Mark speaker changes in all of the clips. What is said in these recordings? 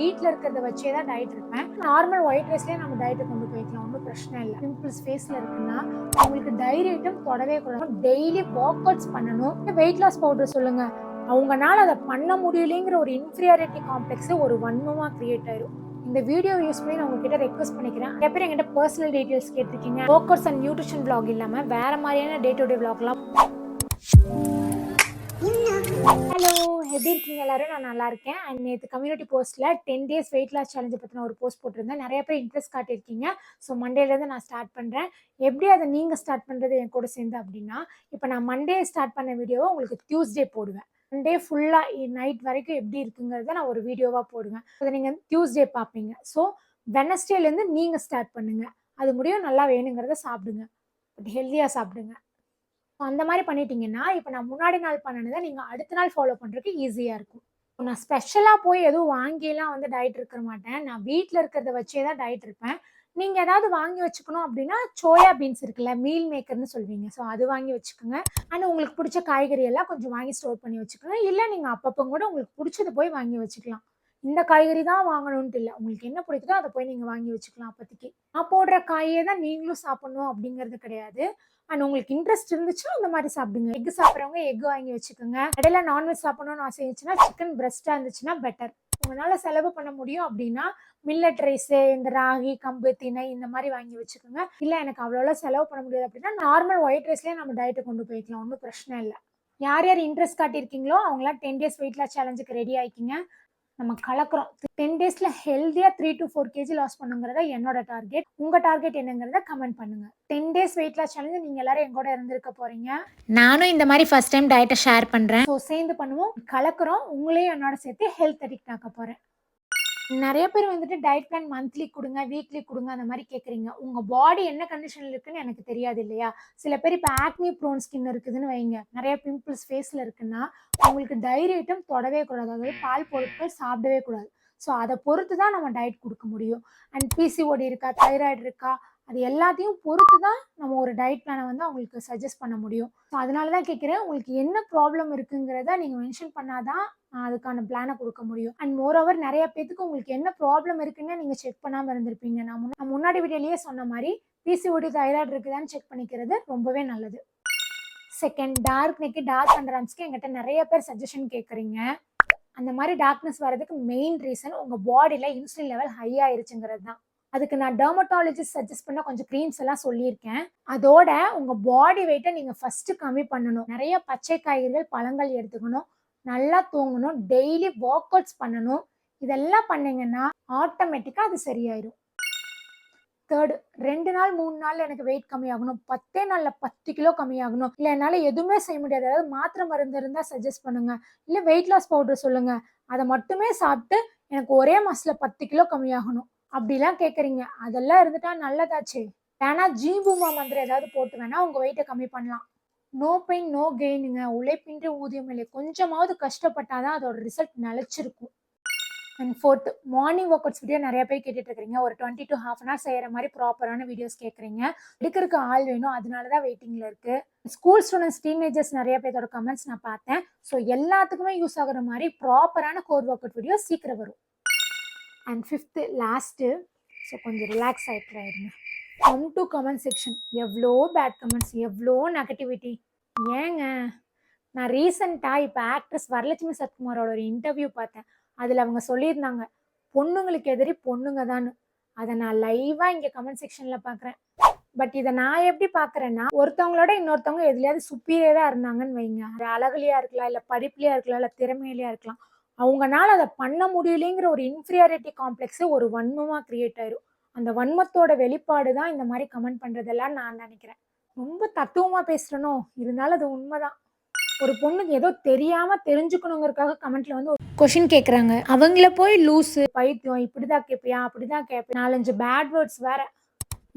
Speaker 1: வீட்டில் இருக்கிறத வச்சே தான் டயட் இருப்பேன். நார்மல் ஒயிட் ரைஸ்லேயே நம்ம டயட்டை கொண்டு போய்க்கலாம், ஒன்றும் பிரச்சனை இல்லை. பிம்பிள்ஸ் ஃபேஸில் இருக்குன்னா அவங்களுக்கு டைரி ஐட்டம் தொடவே கூடாது. டெய்லி ஒர்க் அவுட்ஸ் பண்ணணும். வெயிட் லாஸ் பவுடர் சொல்லுங்க, அவங்கனால அதை பண்ண முடியலைங்கிற ஒரு இன்ஃபீரியாரிட்டி காம்ப்ளெக்ஸ் ஒரு வன்மமாக கிரியேட் ஆயிடும். இந்த வீடியோ யூஸ் பண்ணி நான் உங்ககிட்ட ரெக்வஸ்ட் பண்ணிக்கிறேன். நிறைய பேர் என்கிட்ட பர்சனல் டீட்டெயில்ஸ் கேட்டிருக்கீங்க. Work outs and nutrition vlog இல்லாமல் வேற மாதிரியான டே டு டே vlogலாம். ஹலோ, எப்படி இருக்கீங்க எல்லாரும்? நான் நல்லா இருக்கேன். அண்ட் நேற்று கம்யூனிட்டி போஸ்ட்டில் 10 days வெயிட் லாஸ் சேலஞ்சை பற்றின ஒரு போஸ்ட் போட்டிருந்தேன். நிறைய பேர் இன்ட்ரெஸ்ட் காட்டியிருக்கீங்க. ஸோ மண்டேலேருந்து நான் ஸ்டார்ட் பண்ணுறேன். எப்படி அதை நீங்கள் ஸ்டார்ட் பண்ணுறது என் கூட சேர்ந்து அப்படின்னா, இப்போ நான் மண்டே ஸ்டார்ட் பண்ண வீடியோவை உங்களுக்கு டியூஸ்டே போடுவேன். மண்டே ஃபுல்லாக நைட் வரைக்கும் எப்படி இருக்குங்கிறத நான் ஒரு வீடியோவாக போடுவேன். அதை நீங்கள் டியூஸ்டே பார்ப்பீங்க. ஸோ வெனஸ்டேலேருந்து நீங்கள் ஸ்டார்ட் பண்ணுங்கள். அது முடியும் நல்லா வேணுங்கிறத சாப்பிடுங்க, பட் ஹெல்த்தியாக சாப்பிடுங்க. அந்த மாதிரி பண்ணிட்டீங்கன்னா இப்போ நான் முன்னாடி நாள் பண்ணினதை நீங்கள் அடுத்த நாள் ஃபாலோ பண்ணுறதுக்கு ஈஸியாக இருக்கும். நான் ஸ்பெஷலாக போய் எதுவும் வாங்கிலாம் வந்து டயட் இருக்க மாட்டேன். நான் வீட்டில் இருக்கிறத வச்சே தான் டயட் இருப்பேன். நீங்கள் ஏதாவது வாங்கி வச்சுக்கணும் அப்படின்னா சோயா பீன்ஸ் இருக்குல்ல, மீல் மேக்கர்னு சொல்வீங்க, ஸோ அது வாங்கி வச்சுக்கோங்க. ஆனால் உங்களுக்கு பிடிச்ச காய்கறி எல்லாம் கொஞ்சம் வாங்கி ஸ்டோர் பண்ணி வச்சுக்கோங்க. இல்லை நீங்கள் அப்பப்போ கூட உங்களுக்கு பிடிச்சது போய் வாங்கி வச்சுக்கலாம். இந்த காய்கறி தான் வாங்கணும்ட்டு இல்லை, உங்களுக்கு என்ன பிடிக்குதோ அதை போய் நீங்கள் வாங்கி வச்சுக்கலாம். அப்போதைக்கு நான் போடுற காயே தான் நீங்களும் சாப்பிடணும் அப்படிங்கிறது கிடையாது. அண்ட் உங்களுக்கு இன்ட்ரெஸ்ட் இருந்துச்சுன்னா அந்த மாதிரி சாப்பிடுங்க. எக் சாப்பிட்றவங்க எக் வாங்கி வச்சுக்கோங்க. இடையில நான்வெஜ் சாப்பிடணும்னு ஆசை இருந்துச்சுன்னா சிக்கன் பிரெஸ்ட்டாக இருந்துச்சுன்னா பெட்டர். உங்களால் செலவு பண்ண முடியும் அப்படின்னா மில்லட் ரைஸு, இந்த ராகி, கம்பு, திணை இந்த மாதிரி வாங்கி வச்சுக்கோங்க. இல்லை எனக்கு அவ்வளோலாம் செலவு பண்ண முடியாது அப்படின்னா நார்மல் ஒயிட் ரைஸ்லேயே நம்ம டயட்டை கொண்டு போய்க்கலாம், ஒன்றும் பிரச்சனை இல்லை. யார் யார் இன்ட்ரெஸ்ட் காட்டியிருக்கீங்களோ அவங்களாம் 10 days வெயிட் லாஸ் சேலஞ்சுக்கு ரெடி ஆகிக்கிங்க. நம்ம கலக்குறோம். 10 daysல ஹெல்த்தியா 3 to 4 kg லாஸ் பண்ணுங்கிறத என்னோட டார்கெட். உங்க டார்கெட் என்னங்கிறத கமெண்ட் பண்ணுங்க. 10 days வெயிட் லாஸ் சேலஞ்ச் நீங்க எல்லாரும் எங்கூட இருந்திருக்க போறீங்க. நானும் இந்த மாதிரி ஃபர்ஸ்ட் டைம் டயட்டை ஷேர் பண்றேன். ஸோ சேர்ந்து பண்ணுவோம், கலக்குறோம். உங்களையும் என்னோட சேர்த்து ஹெல்த் அடிக்ட் ஆக்க போறேன். நிறைய பேர் வந்துட்டு டயட் பிளான் மந்த்லி கொடுங்க, வீக்லி கொடுங்க அந்த மாதிரி கேட்குறீங்க. உங்கள் பாடி என்ன கண்டிஷனில் இருக்குன்னு எனக்கு தெரியாது இல்லையா? சில பேர் இப்போ ஆக்னி ப்ரோன் ஸ்கின் இருக்குதுன்னு வைங்க, நிறைய பிம்பிள்ஸ் ஃபேஸில் இருக்குன்னா அவங்களுக்கு டைரி ஐட்டம் தொடவே கூடாது, அதாவது பால் பொருட்கள் சாப்பிடவே கூடாது. ஸோ அதை பொறுத்து தான் நம்ம டயட் கொடுக்க முடியும். அண்ட் பிசிஓடி இருக்கா, தைராய்டு இருக்கா, அது எல்லாத்தையும் பொறுத்து தான் நம்ம ஒரு டயட் பிளானை வந்து அவங்களுக்கு சஜஸ்ட் பண்ண முடியும். ஸோ அதனால தான் கேட்குறேன், உங்களுக்கு என்ன ப்ராப்ளம் இருக்குங்கிறத நீங்கள் மென்ஷன் பண்ணாதான் அதுக்கான பிளானை கொடுக்க முடியும். அண்ட் மோரோவர் நிறைய பேத்துக்கு உங்களுக்கு என்ன ப்ராப்ளம் இருக்குன்னு நீங்கள் செக் பண்ணாமல் இருந்திருப்பீங்க. நான் முன்னாடி வீடியோலேயே சொன்ன மாதிரி பிசிஓடி, தைராய்டு இருக்குதான்னு செக் பண்ணிக்கிறது ரொம்பவே நல்லது. செகண்ட், டார்க் நெக்கு, டார்க் அண்டர் ஆர்ம்ஸ்க்கு எங்கிட்ட நிறைய பேர் சஜஷன் கேட்குறீங்க. அந்த மாதிரி டார்க்னஸ் வர்றதுக்கு மெயின் ரீசன் உங்கள் பாடியில் இன்சுலின் லெவல் ஹை ஆயிருச்சுங்கிறது தான். அதுக்கு நான் டெர்மட்டாலஜிஸ்ட் சஜஸ்ட் பண்ண கொஞ்சம் க்ரீம்ஸ் எல்லாம் சொல்லியிருக்கேன். அதோட உங்கள் பாடி வெயிட்டை நீங்கள் ஃபஸ்ட்டு கம்மி பண்ணணும். நிறைய பச்சை காய்கறிகள், பழங்கள் எடுத்துக்கணும், நல்லா தூங்கணும், டெய்லி ஒர்க் அவுட்ஸ் பண்ணணும். இதெல்லாம் பண்ணீங்கன்னா ஆட்டோமேட்டிக்காக அது சரியாயிடும். தேர்டு, 2 நாள் 3 நாள் எனக்கு வெயிட் கம்மியாகணும், 10 நாளில் 10 கிலோ கம்மியாகணும், இல்லை என்னால் எதுவுமே செய்ய முடியாது, அதாவது மாத்திரை மருந்து இருந்தால் சஜஸ்ட் பண்ணுங்க, இல்லை வெயிட் லாஸ் பவுடர் சொல்லுங்க, அதை மட்டுமே சாப்பிட்டு எனக்கு ஒரே மாசத்துல 10 கிலோ கம்மியாகணும் அப்படிலாம் கேட்குறீங்க. அதெல்லாம் இருந்துட்டா நல்லதாச்சு. வேணா ஜீபூமா மந்திரம் ஏதாவது போட்டு வேணா உங்கள் வெயிட்டை கம்மி பண்ணலாம். நோ பெயின் நோ கெயினுங்க. உழைப்பின்றி ஊதியம் இல்லை. கொஞ்சமாவது கஷ்டப்பட்டாதான் அதோட ரிசல்ட் நிலைச்சிருக்கும். And fourth, morning workouts video நிறைய பேர் கேட்டுட்டு இருக்கிறீங்க. ஒரு 20 to half an hour செய்கிற மாதிரி ப்ராப்பரான வீடியோஸ் கேட்குறீங்க. எடுக்கிறதுக்கு ஆள் வேணும், அதனால தான் வெயிட்டிங்கில் இருக்குது. ஸ்கூல் ஸ்டூடெண்ட்ஸ், டீனேஜர்ஸ் நிறைய பேரோட கமெண்ட்ஸ் நான் பார்த்தேன். ஸோ எல்லாத்துக்குமே யூஸ் ஆகுற மாதிரி ப்ராப்பரான கோர் ஒர்க் அவுட் வீடியோ சீக்கிரம் வரும். அண்ட் ஃபிஃப்த்து, லாஸ்ட்டு, ஸோ கொஞ்சம் ரிலாக்ஸ் ஆகிட்டுறாயிருங்க. Come to comment section. எவ்வளோ பேட் கமெண்ட்ஸ், எவ்வளோ நெகட்டிவிட்டி. ஏங்க, நான் ரீசெண்டாக இப்போ ஆக்ட்ரஸ் வரலட்சுமி சத்குமாரோட ஒரு இன்டர்வியூ பார்த்தேன். அதில் அவங்க சொல்லியிருந்தாங்க, பொண்ணுங்களுக்கு எதிரி பொண்ணுங்க தான். அதை நான் லைவாக இங்கே கமெண்ட் செக்ஷனில் பார்க்குறேன். பட் இதை நான் எப்படி பார்க்குறேன்னா, ஒருத்தவங்களோட இன்னொருத்தவங்க எதுலையாவது சுப்பீரியராக இருந்தாங்கன்னு வைங்க, அது அழகுலையாக இருக்கலாம், இல்லை படிப்புலையாக இருக்கலாம், இல்லை திறமையிலையாக இருக்கலாம், அவங்கனால அதை பண்ண முடியலைங்கிற ஒரு இன்ஃபீரியாரிட்டி காம்ப்ளெக்ஸு ஒரு வன்மமாக கிரியேட் ஆயிரும். அந்த வன்மத்தோட வெளிப்பாடு தான் இந்த மாதிரி கமெண்ட் பண்ணுறதெல்லாம் நான் நினைக்கிறேன். ரொம்ப தத்துவமாக பேசுகிறனோ, இருந்தாலும் அது உண்மைதான். ஒரு பொண்ணுக்கு ஏதோ தெரியாமல் தெரிஞ்சுக்கணுங்கிறதுக்காக கமெண்ட்ல வந்து கொஷின் கேட்குறாங்க. அவங்கள போய் லூஸு, பைத்தியம், இப்படிதான் கேட்பியா, அப்படிதான் கேட்பேன், 4-5 பேட் வேர்ட்ஸ் வேற.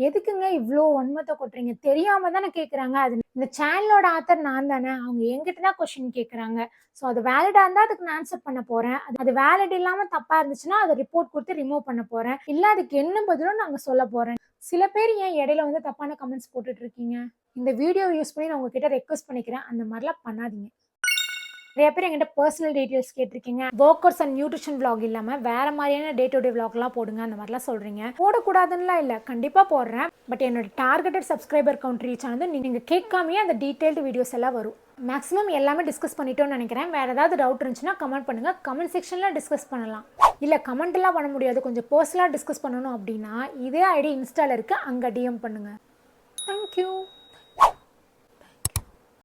Speaker 1: எதுக்குங்க இவ்வளோ வன்மத்தை கொட்டுறீங்க? தெரியாம தானே கேட்குறாங்க. அது இந்த சேனலோட ஆத்தர் நான் தானே, அவங்க என்கிட்ட தான் கொஸ்டின் கேட்குறாங்க. ஸோ அது வேலிடாக இருந்தால் அதுக்கு நான் ஆன்சர் பண்ண போகிறேன். அது வேலிட் இல்லாமல் தப்பாக இருந்துச்சுன்னா அதை ரிப்போர்ட் கொடுத்து ரிமூவ் பண்ண போகிறேன். இல்லை அதுக்கு என்ன பதிலும் நாங்கள் சொல்ல போகிறேன். சில பேர் ஏன் இடையில வந்து தப்பான கமெண்ட்ஸ் போட்டுட்டு இருக்கீங்க? இந்த வீடியோ யூஸ் பண்ணி நான் உங்ககிட்ட ரெக்வஸ்ட் பண்ணிக்கிறேன், அந்த மாதிரிலாம் பண்ணாதீங்க. நிறைய பேர் என்கிட்ட பர்சனல் டீட்டெயில்ஸ் கேட்டிருக்கீங்க. Work outs and nutrition vlog இல்லாம வேற மாதிரியான டே டு டே vlogலாம் போடுங்க அந்த மாதிரிலாம் சொல்றீங்க. போடக்கூடாதுன்னுலாம் இல்ல, கண்டிப்பா போடுறேன். பட் என்னோட டார்கெட்டட் சப்ஸ்கிரைபர் கவுண்ட் ரீச் ஆனது நீங்க கேட்காமயே அந்த டீடைல்டு வீடியோஸ் எல்லாம் வரும். மேக்ஸிமம் எல்லாமே டிஸ்கஸ் பண்ணிட்டோம்னு நினைக்கிறேன். வேற ஏதாவது டவுட் இருந்துச்சுன்னா கமெண்ட் பண்ணுங்க. கமெண்ட் செக்ஷன்ல டிஸ்கஸ் பண்ணலாம். இல்ல கமெண்ட் எல்லாம் பண்ண முடியாது, கொஞ்சம் பர்சனலா டிஸ்கஸ் பண்ணணும் அப்படின்னா இதே ஐடி இன்ஸ்டால இருக்கு, அங்க டிஎம் பண்ணுங்க. தேங்க்யூ.